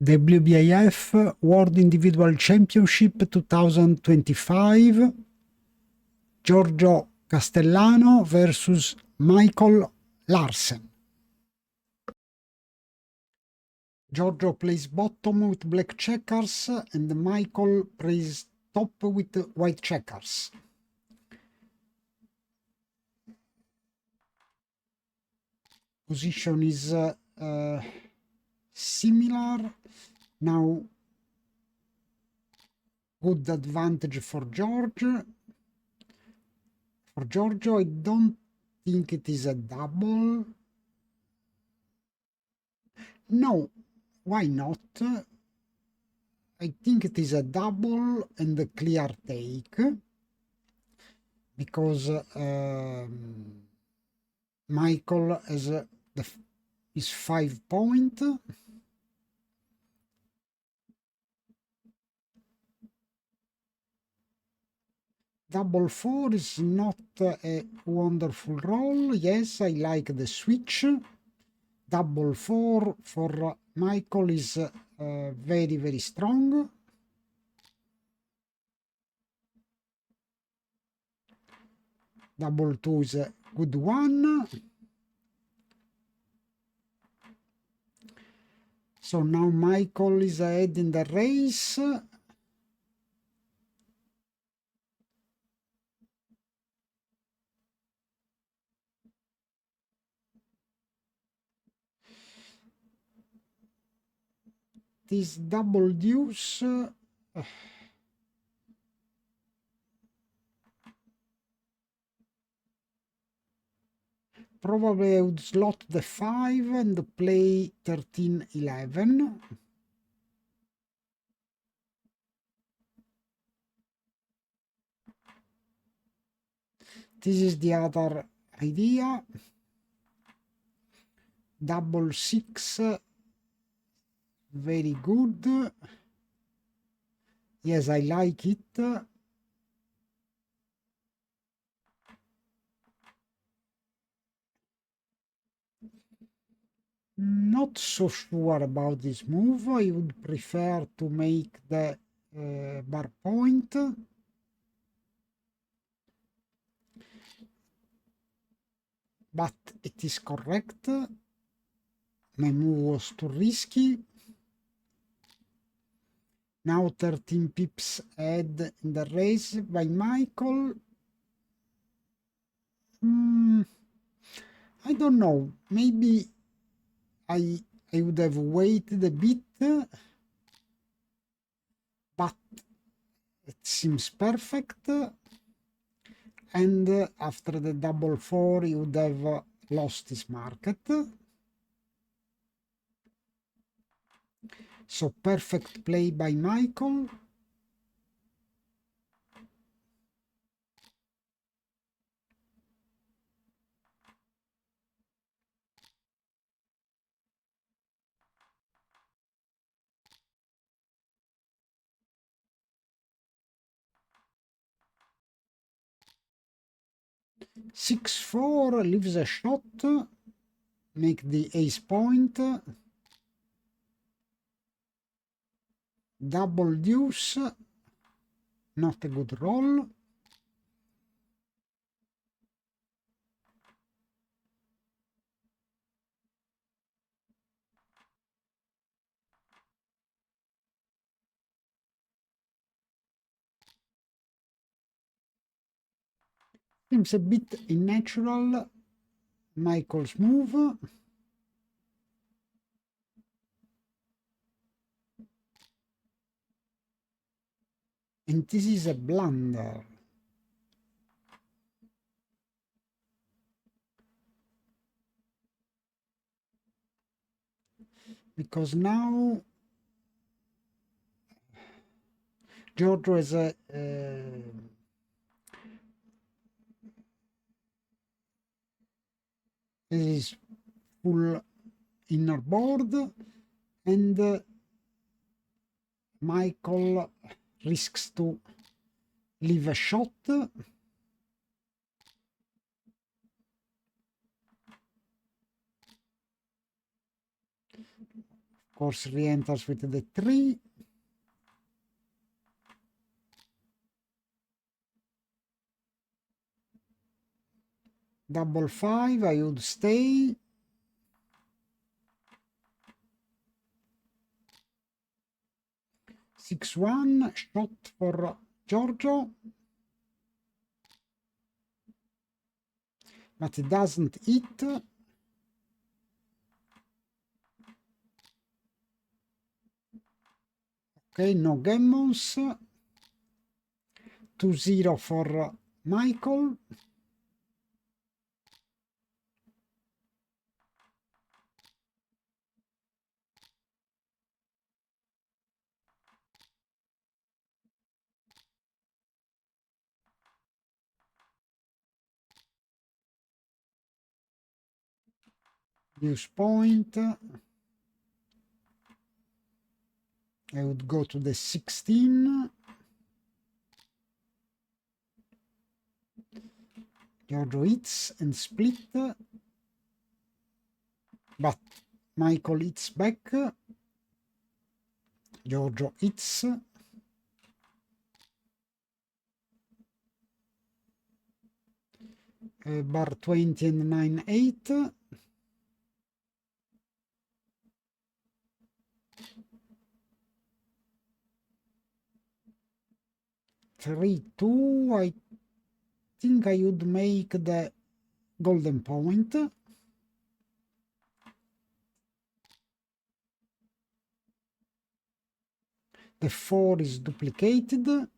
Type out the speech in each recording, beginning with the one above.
WBIF World Individual Championship 2025, Giorgio Castellano versus Michael Larsen. Giorgio plays bottom with black checkers and Michael plays top with white checkers. Position is similar. Now, good advantage for Giorgio. For Giorgio, I don't think it is a double. No, why not? I think it is a double and a clear take, because Michael has is 5 point. Double 4 is not a wonderful roll. Yes, I like the switch. Double 4 for Michael is very, very strong. Double 2 is a good one. So now Michael is ahead in the race. This double deuce probably I would slot the 5 and play 13-11. This is the other idea. Double 6, very good. Yes, I like it. Not so sure about this move. I would prefer to make the bar point. But it is correct. My move was too risky. Now 13 pips ahead in the race by Michael. I don't know. Maybe I would have waited a bit, but it seems perfect. And after the double 4, he would have lost his market. So perfect play by Michael. Six 4 leaves a shot, make the ace point. Double deuce, not a good roll. Seems a bit unnatural, Michael's move. And this is a blunder. Because now Giorgio has a is full inner board, and Michael risks to leave a shot. Of course re-enters with the 3. Double 5, I would stay. Six one, shot for Giorgio. But it doesn't hit. Okay, no gammons. 2-0 for Michael. Use point. I would go to the 16. Giorgio hits and split. But Michael hits back. Giorgio hits. Bar 20 and 9-8. Three, 2. I think I would make the golden point. The 4 is duplicated.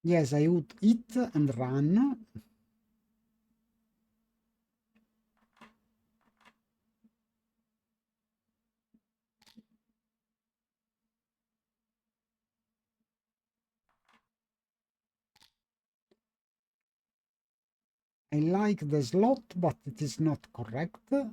Yes, I would hit and run. I like the slot, but it is not correct. I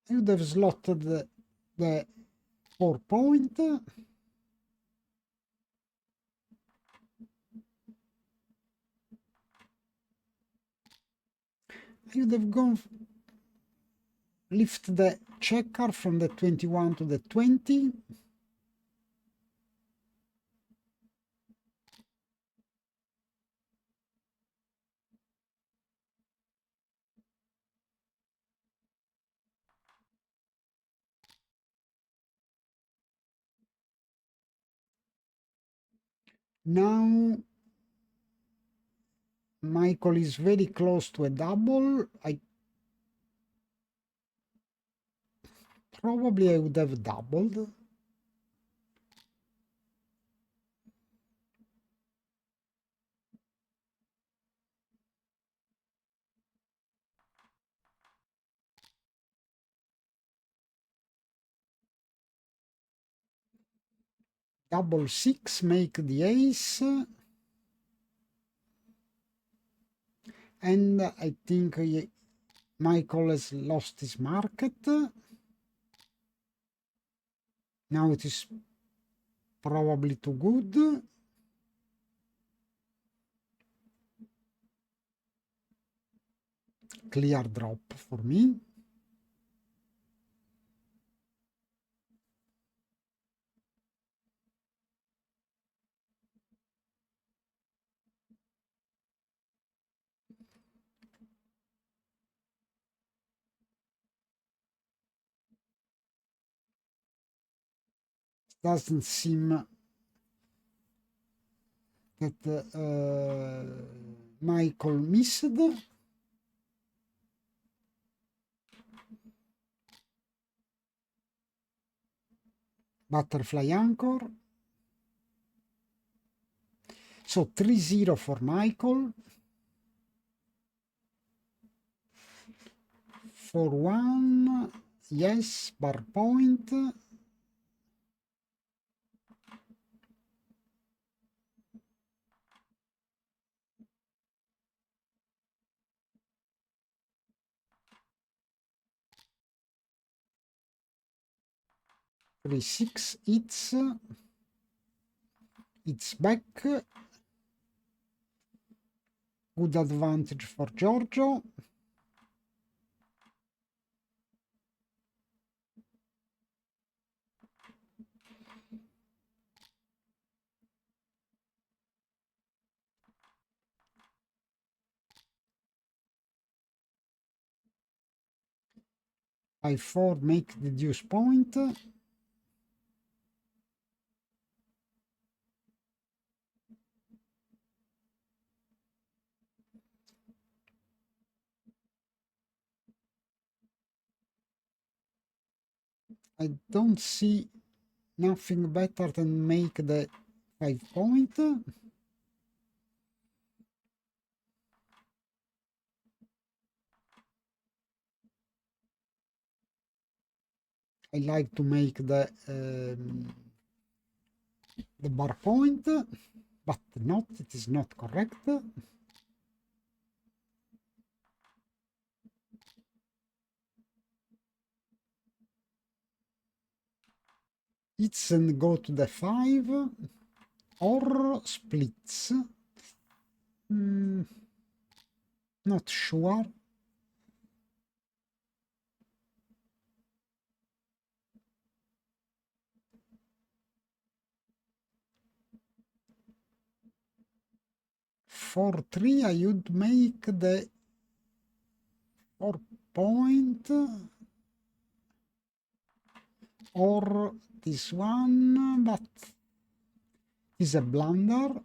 would have slotted the 4 point. I would have gone lift the checker from the 21 to the 20. Now Michael is very close to a double. I would have doubled. Double 6 make the ace. And I think Michael has lost his market. Now it is probably too good. Clear drop for me. Doesn't seem that Michael missed. Butterfly anchor. So 3-0 for Michael. 4-1. Yes, bar point. 3-6 hits. It's back. Good advantage for Giorgio. I4 make the deuce point. I don't see nothing better than make the 5 point. I like to make the bar point, but not, it is not correct. It's and go to the 5 or splits. Not sure. For 3 I would make the 4 point or this one, but is a blunder.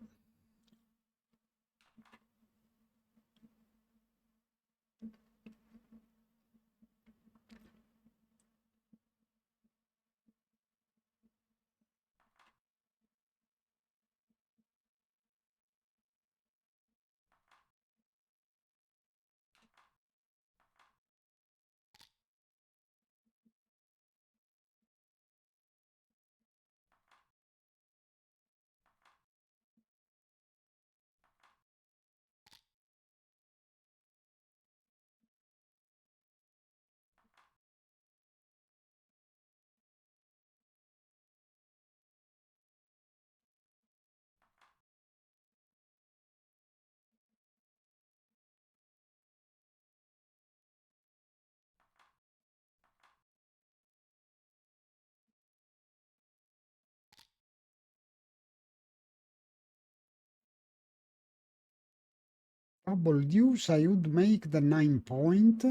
Double deuce, I would make the 9 point.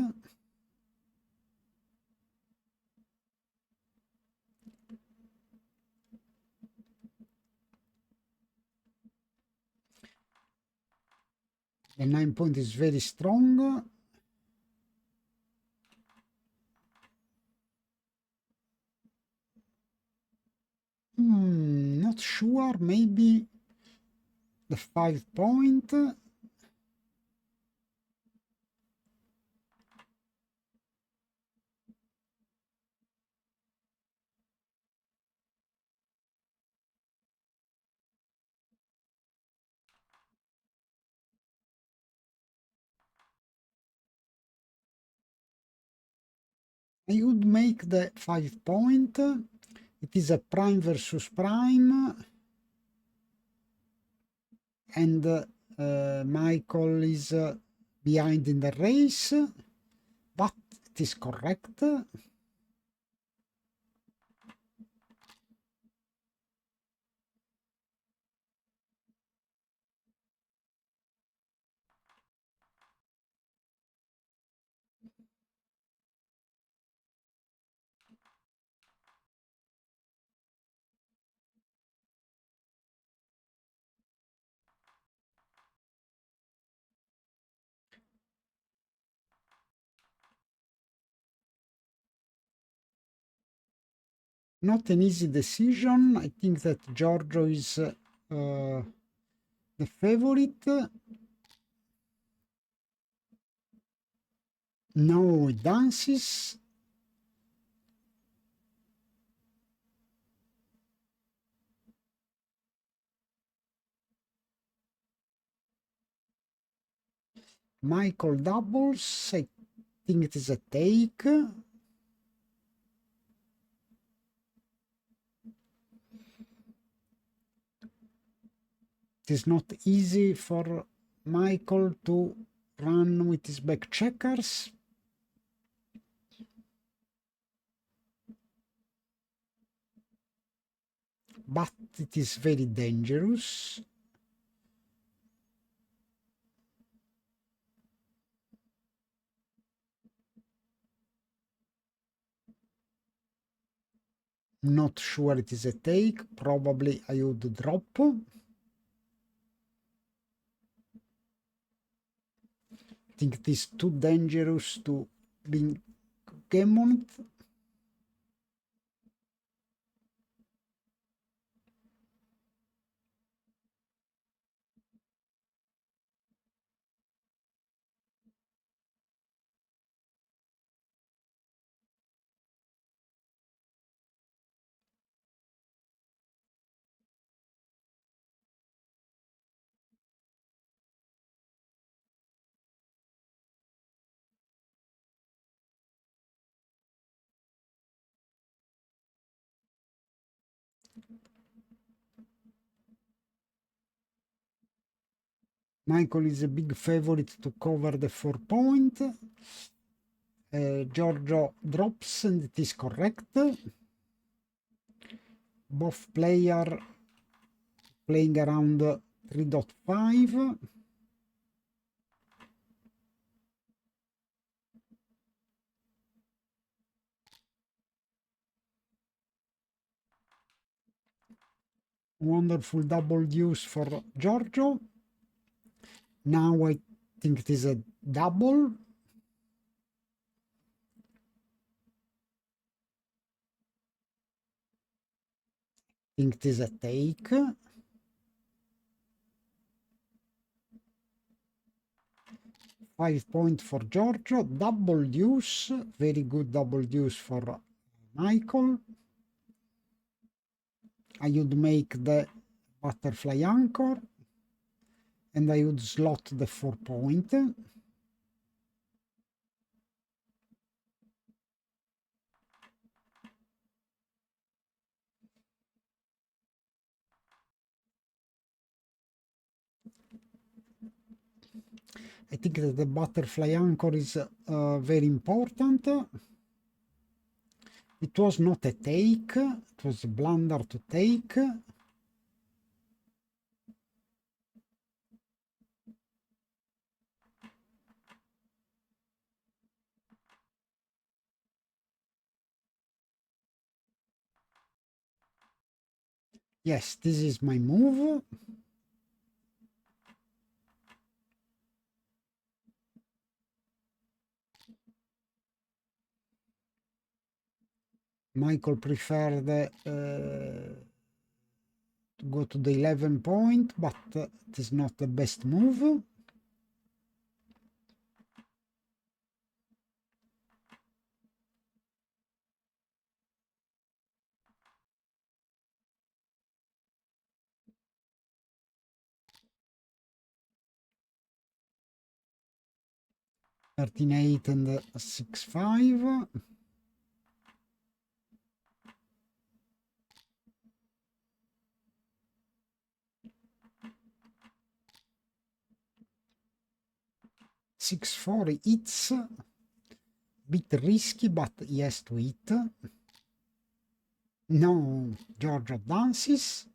The 9 point is very strong. Not sure, maybe the 5 point. I would make the 5 point. It is a prime versus prime. And Michael is behind in the race, but it is correct. Not an easy decision. I think that Giorgio is the favorite. No, he dances. Michael doubles. I think it is a take. It is not easy for Michael to run with his back checkers. But it is very dangerous. Not sure it is a take. Probably I would drop. I think it is too dangerous to be Gammon. Michael is a big favorite to cover the 4-point. Giorgio drops and it is correct. Both players playing around 3.5. Wonderful double deuce for Giorgio. Now I think it is a double. I think it is a take. 5 points for Giorgio. Double deuce. Very good double deuce for Michael. I would make the butterfly anchor. And I would slot the 4-point. I think that the butterfly anchor is very important. It was not a take, it was a blunder to take. Yes, this is my move. Michael preferred to go to the 11-point, but it is not the best move. $13.8 and $6.5. $6.4 hits. Bit risky, but he has to hit. No, Giorgio dances.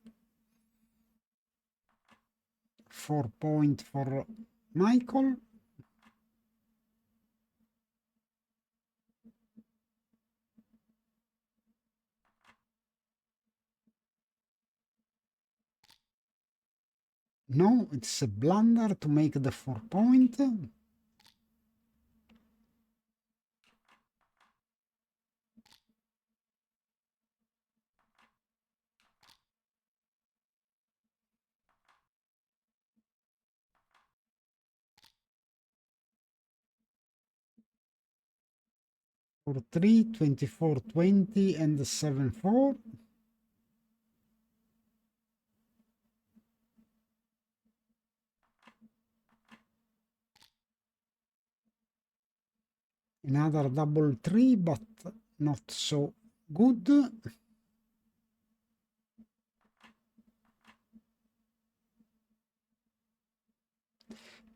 4 points for Michael. No, it's a blunder to make the 4-point. For 3, 24, 20 and 7-4. Another double 3, but not so good.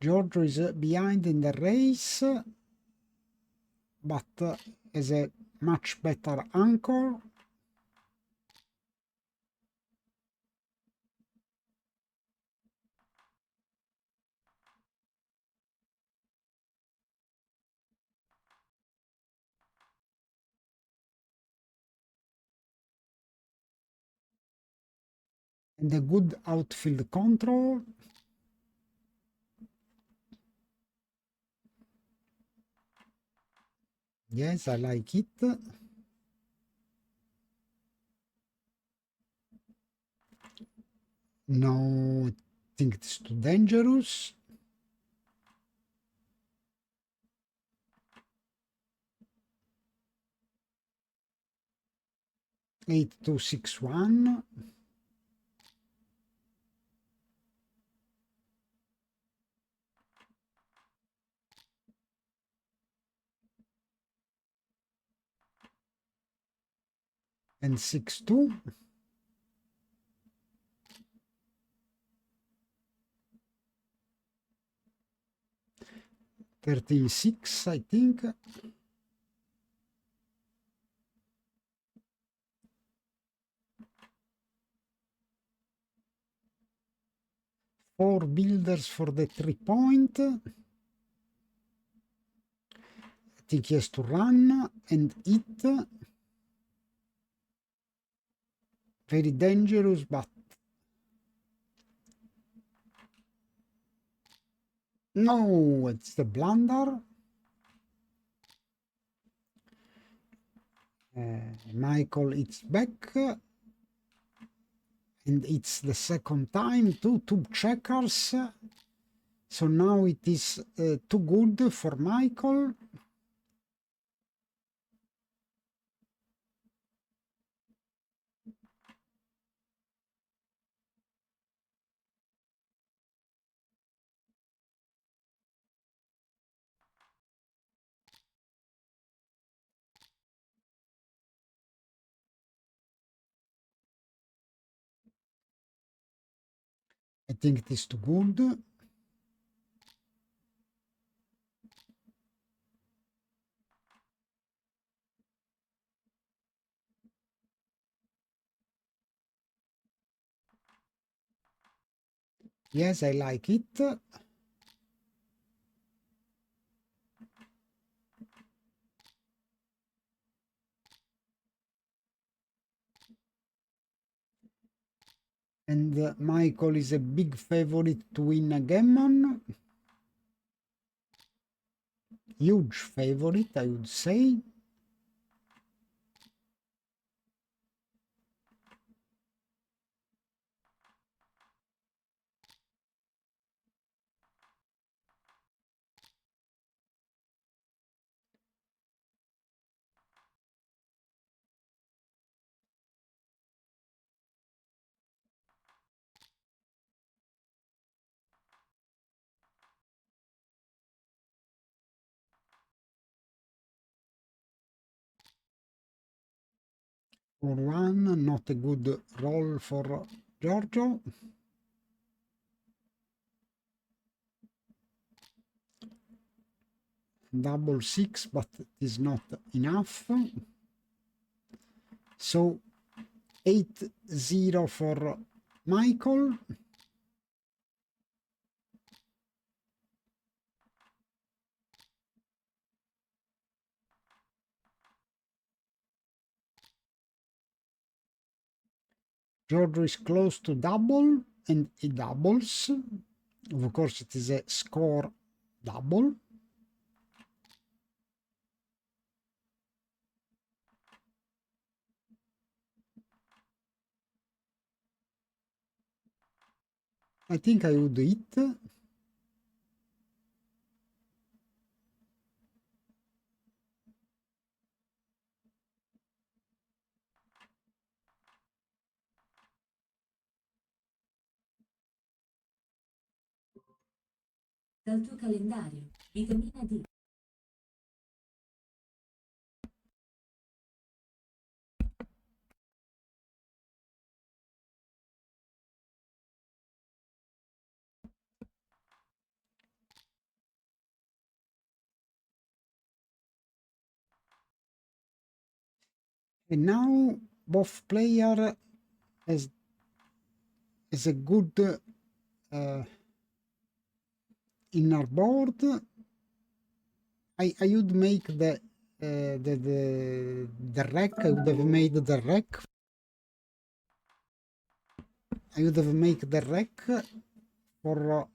Giorgio is behind in the race, but has a much better anchor. And a good outfield control. Yes, I like it. No, I think it's too dangerous. Eight, 2, 6, 1. And 6, 2. 13, 6, I think. Four builders for the 3-point. I think he has to run and hit. Very dangerous, but no, it's the blunder. Michael hits back. And it's the second time, two checkers. So now it is too good for Michael. I think it is too good. Yes, I like it. And Michael is a big favorite to win a Gammon. Huge favorite, I would say. For one, not a good roll for Giorgio. Double 6, but it is not enough. So 8-0 for Michael. Giorgio is close to double, and he doubles. Of course, it is a score double. I think I would hit. Dal tuo calendario, vitamina D. And now both player has a good inner board. I would make the wreck. I would have made the wreck. I would have made the wreck for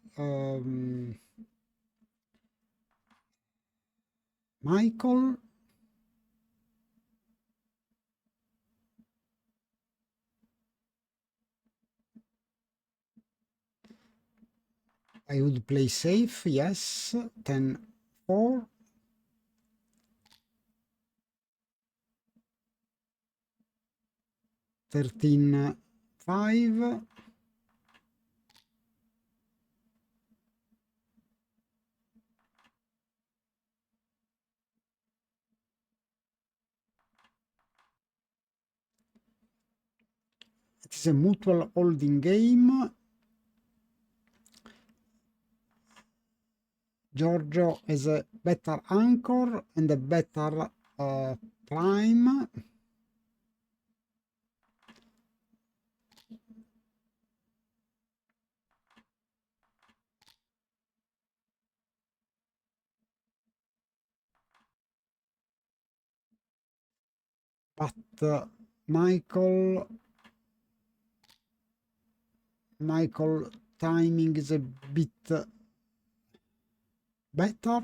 Michael. I would play safe, yes. 10-4. Thirteen 5. It is a mutual holding game. Giorgio has a better anchor and a better prime. But Michael timing is a bit better.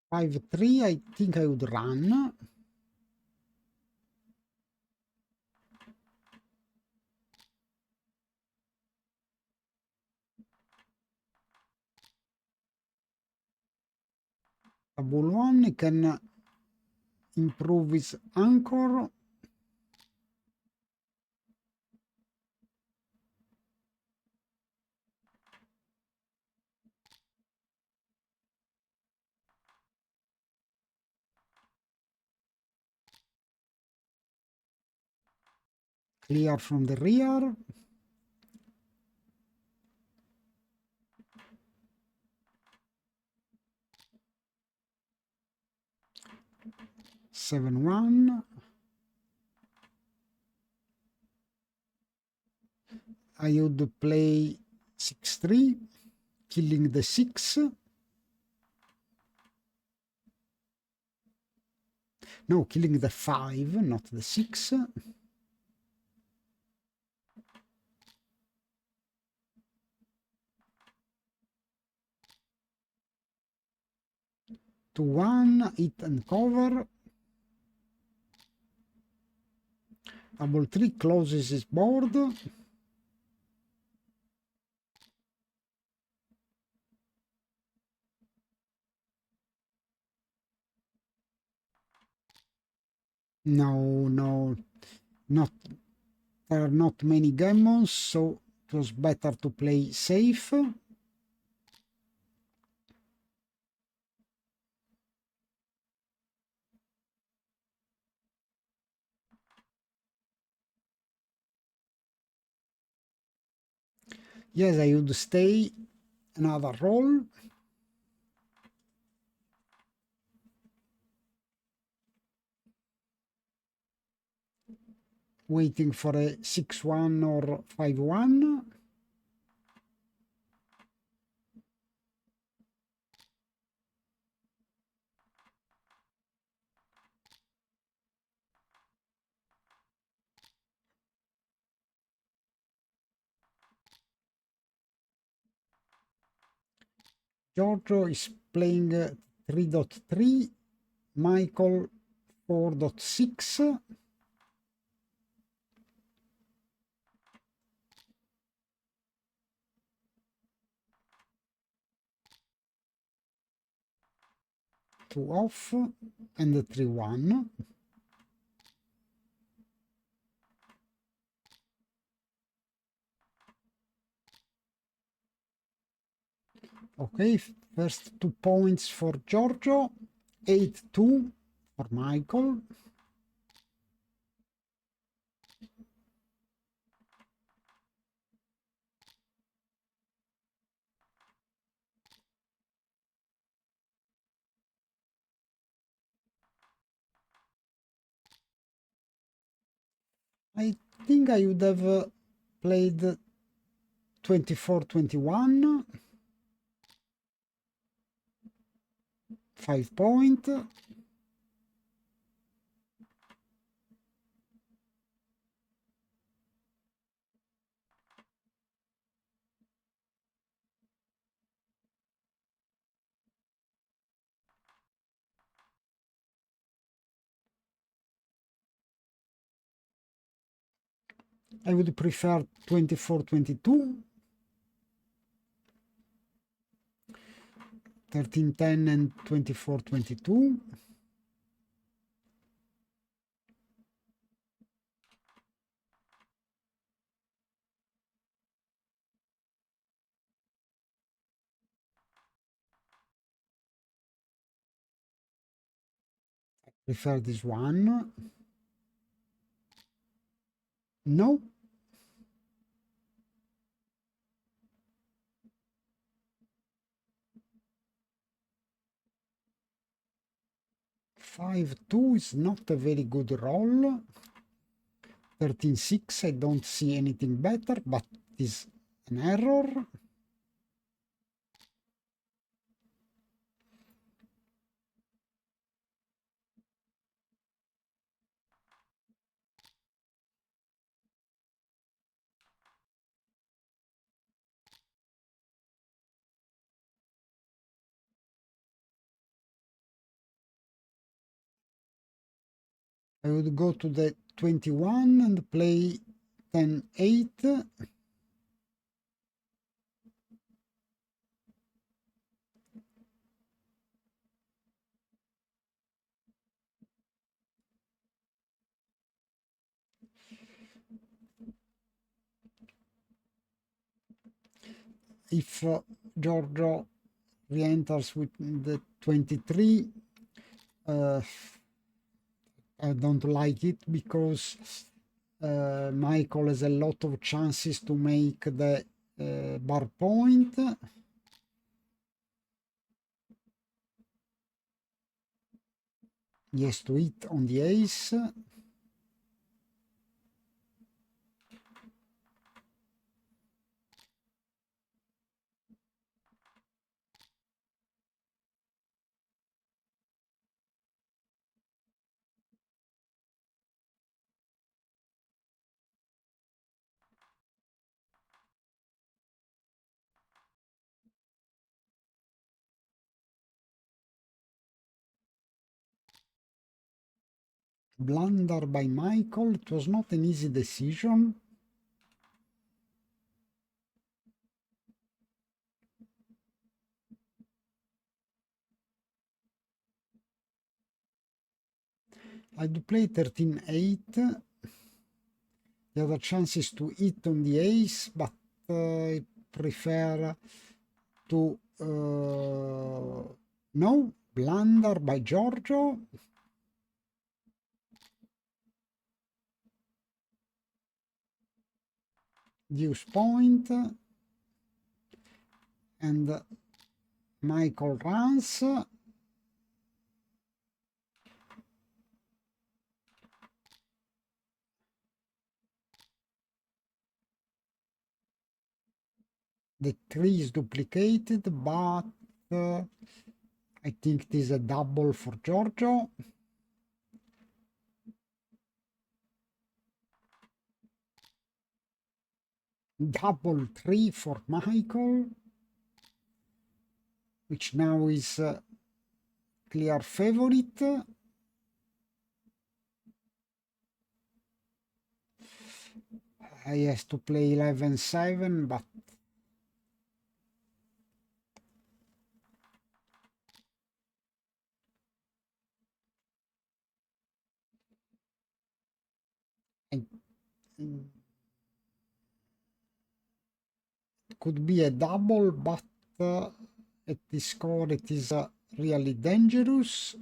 Five 3, I think I would run. Double 1 can improve his anchor. Clear from the rear. Seven 1. I would play 6-3, killing the 6. No, killing the 5, not the 6. To 1, hit and cover. Double 3 closes his board. No, not there are not many gammons, so it was better to play safe. Yes, I would stay another roll. Waiting for a 6-1 or 5-1. Giorgio is playing 3.3, Michael 4.6. Two off and the 3-1. Okay, first 2 points for Giorgio, 8-2 for Michael. I think I would have played 24-21, 5 point. I would prefer 24-22, 13-10 and 24-22. I prefer this one. No. Five two is not a very good roll. 13-6, I don't see anything better, but it is an error. I would go to the 21 and play 10-8. If Giorgio re-enters with the 23, I don't like it because Michael has a lot of chances to make the bar point. He has to hit on the ace. Blunder by Michael. It was not an easy decision. I do play 13-8. The other chance is to hit on the ace, but I prefer to no, blunder by Giorgio. Deuce point, and Michael runs. The 3 is duplicated, but I think it is a double for Giorgio. Double 3 for Michael, which now is clear favorite. I has to play 11-7, but it could be a double, but at this score it is really dangerous.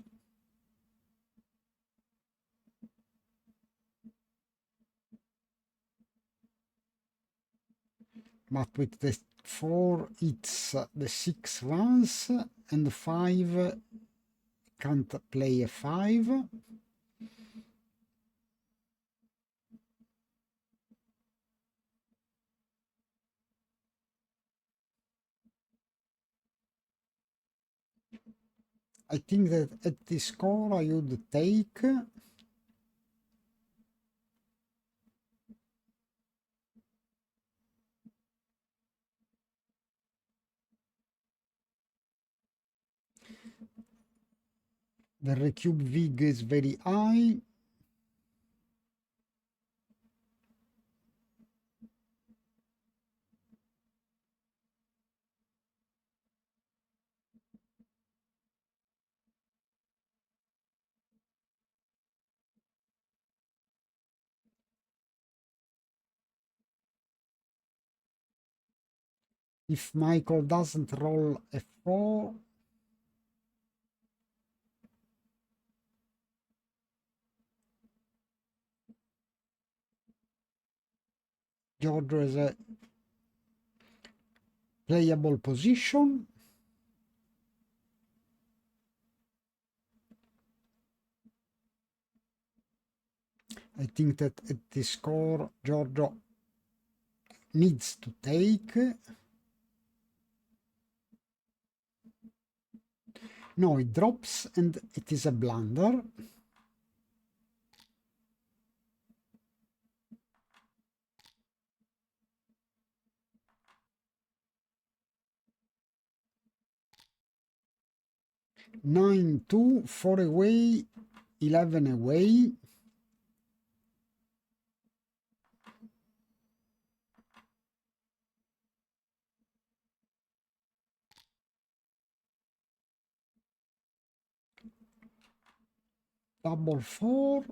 But with the 4 it's the 6 runs, and the 5 can't play a 5. I think that at this score I would take the recube vig is very high. If Michael doesn't roll a 4, Giorgio has a playable position. I think that at this score Giorgio needs to take. No, it drops and it is a blunder. Nine, 2, 4 away, 11 away. Double 4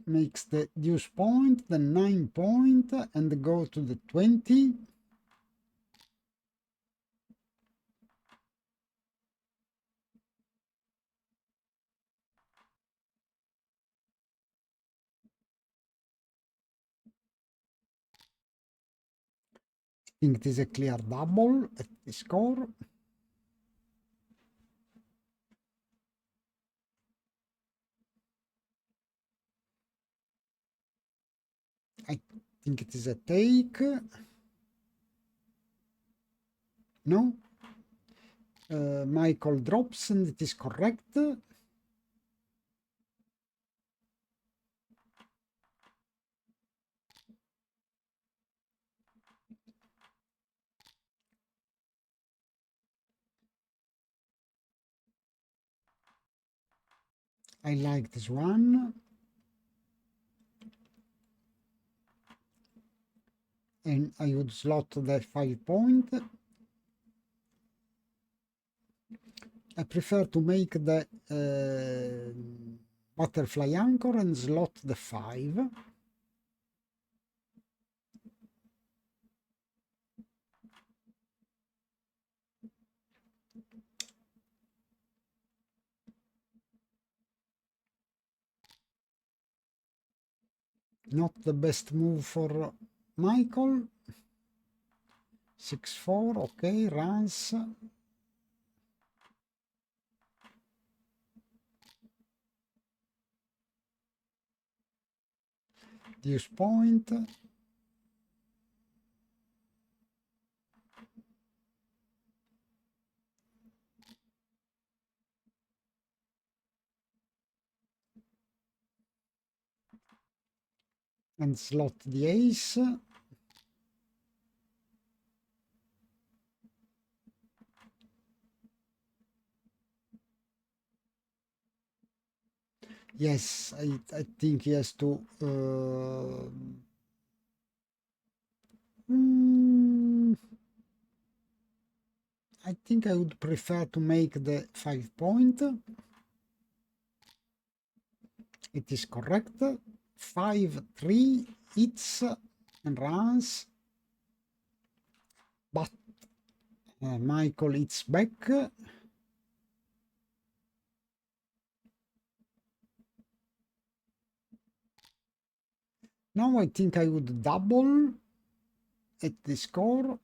makes the deuce point, then 9 point, and go to the 20. I think it is a clear double at the score. I think it is a take. No? Michael drops and it is correct. I like this one. And I would slot the 5 point. I prefer to make the butterfly anchor and slot the 5. Not the best move for Michael. 6-4, okay, runs. Deuce point. And slot the ace. Yes, I think he has to I think I would prefer to make the 5 point. It is correct. 5-3 hits and runs. But Michael hits back. Now I think I would double at the score.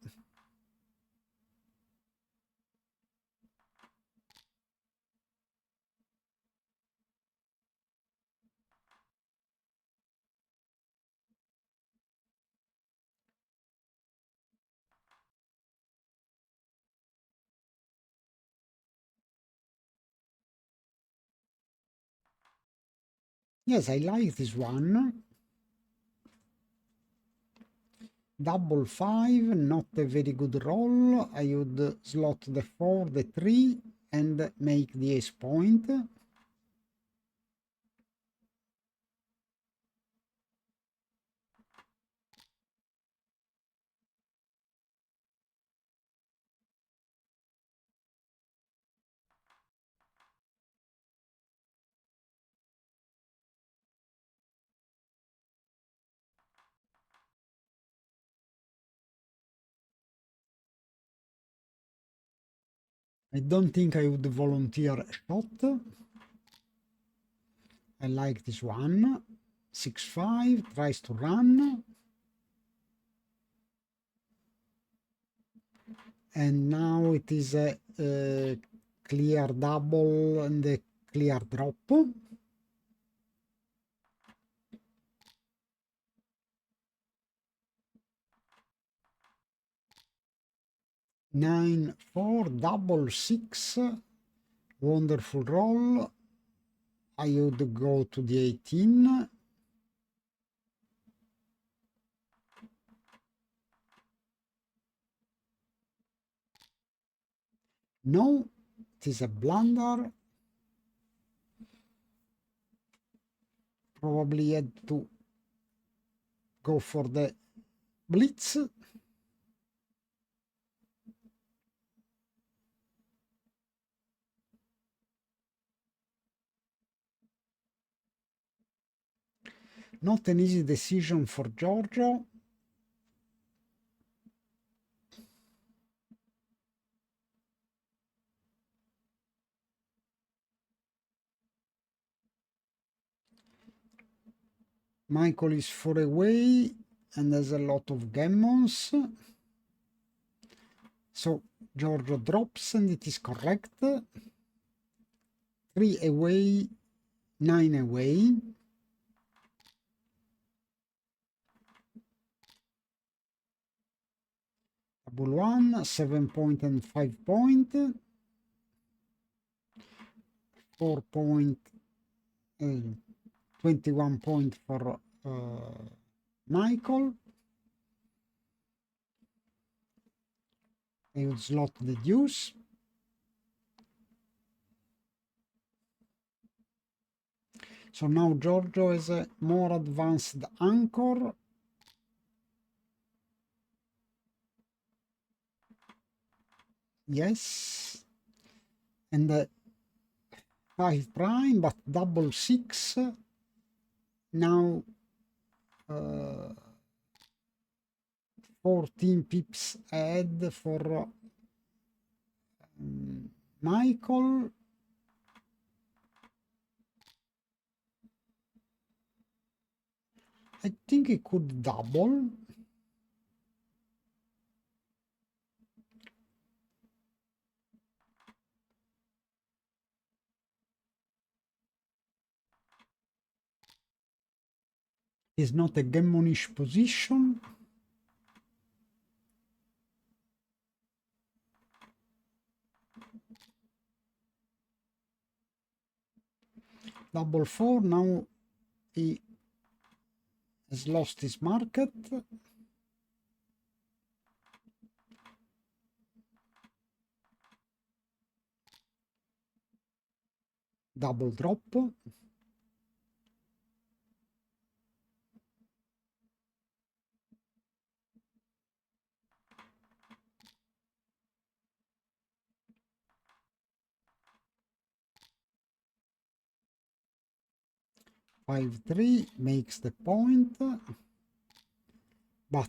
Yes, I like this one. Double 5, not a very good roll. I would slot the 4, the 3, and make the ace point. I don't think I would volunteer a shot. I like this one. 6-5, tries to run. And now it is a clear double and a clear drop. Nine, 4, double 6, wonderful roll. I would go to the 18. No, it is a blunder. Probably had to go for the blitz. Not an easy decision for Giorgio. Michael is 4 away and has a lot of gammons. So Giorgio drops and it is correct. 3 away, 9 away. Double 1, 7 point and 5 point. 4 point, 21 point for Michael. I would slot the deuce. So now Giorgio is a more advanced anchor. Yes. And 5 prime, but double 6. Now 14 pips ahead for Michael. I think he could double. It's not a gammonish position. Double 4, now he has lost his market. Double drop. Five, 3 makes the point, but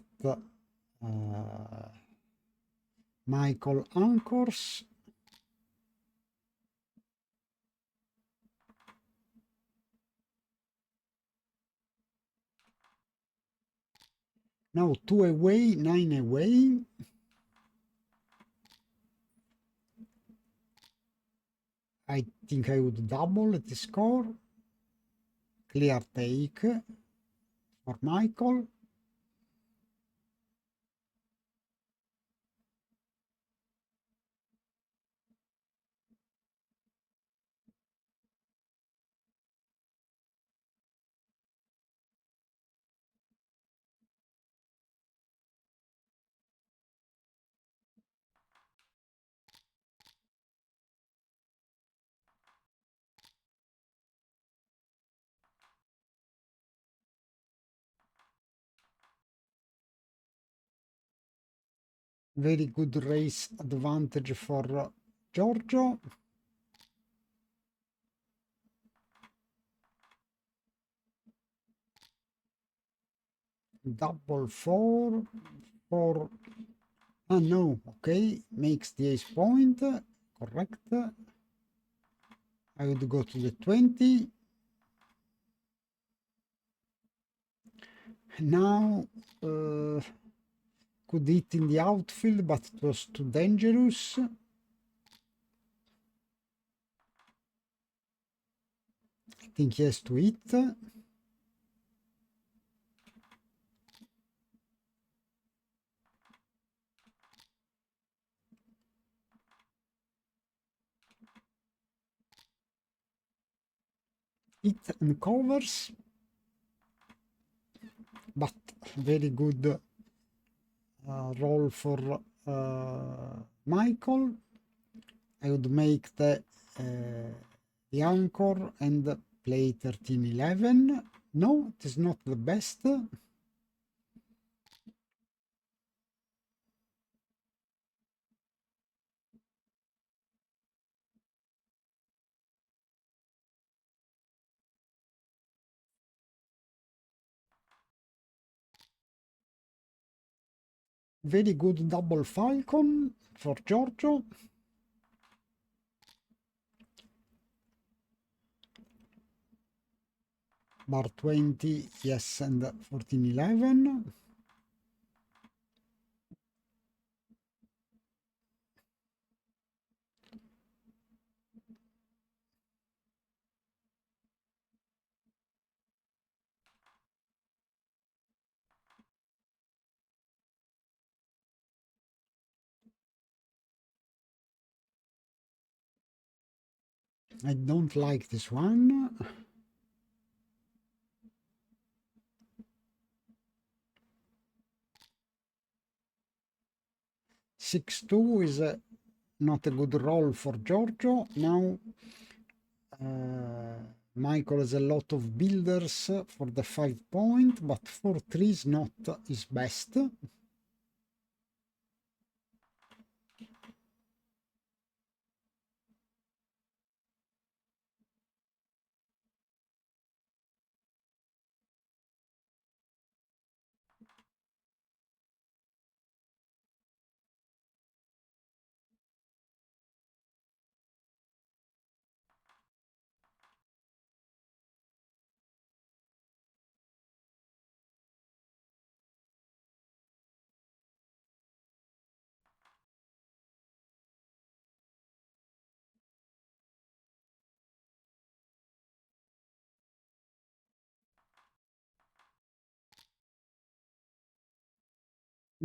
Michael anchors. Now 2 away, 9 away. I think I would double the score. Clear take for Michael. Very good race advantage for Giorgio. Double four, four. Ah, no, okay, makes the ace point, correct. I would go to the 20. Now, could hit in the outfield, but it was too dangerous. I think he has to hit. Hit and covers, but very good roll for Michael. I would make the anchor and play 13-11. No, it is not the best. Very good double falcon for Giorgio. Bar 20, yes, and 14-11. I don't like this one. Six-two is not a good roll for Giorgio. Now Michael has a lot of builders for the 5 point, but 4-3 is not his best.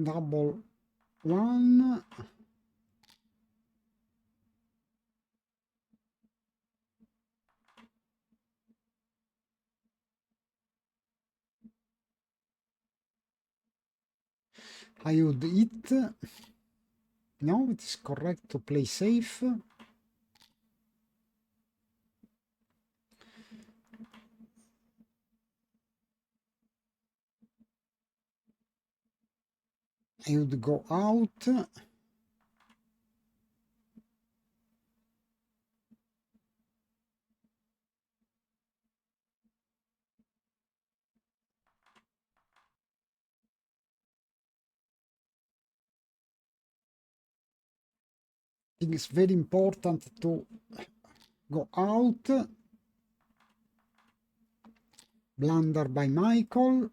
Double one. I would hit. No, it is correct to play safe. I would go out. I think it's very important to go out. Blunder by Michael.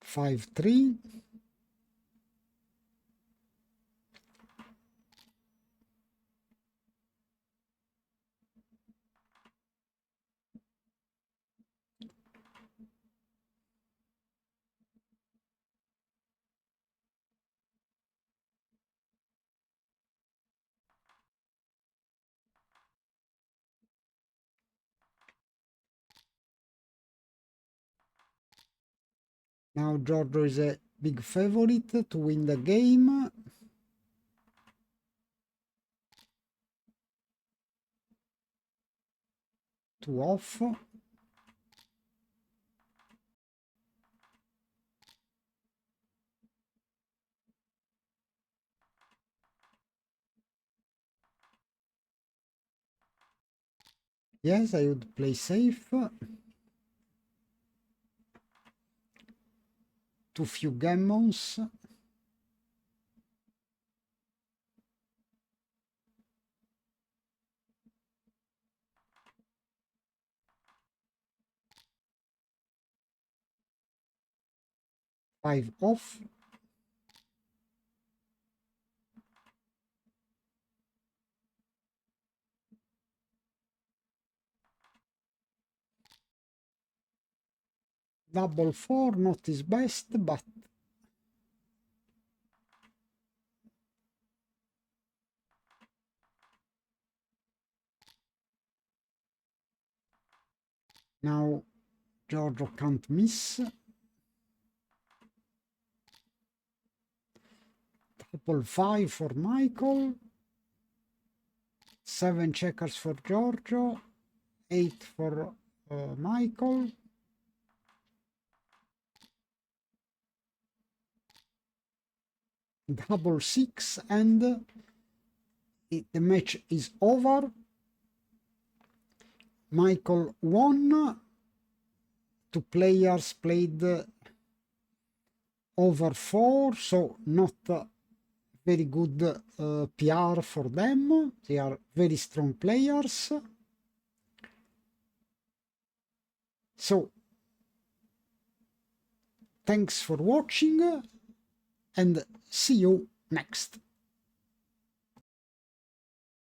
Five, three. Now Giorgio is a big favorite to win the game. 2 off. Yes, I would play safe. Too few gammons. Five off. Double 4, not his best, but now Giorgio can't miss. Triple 5 for Michael. 7 checkers for Giorgio. 8 for Michael. Double 6 and the match is over. Michael won. 2 players played over 4, so not very good PR for them. They are very strong players. So thanks for watching and see you next.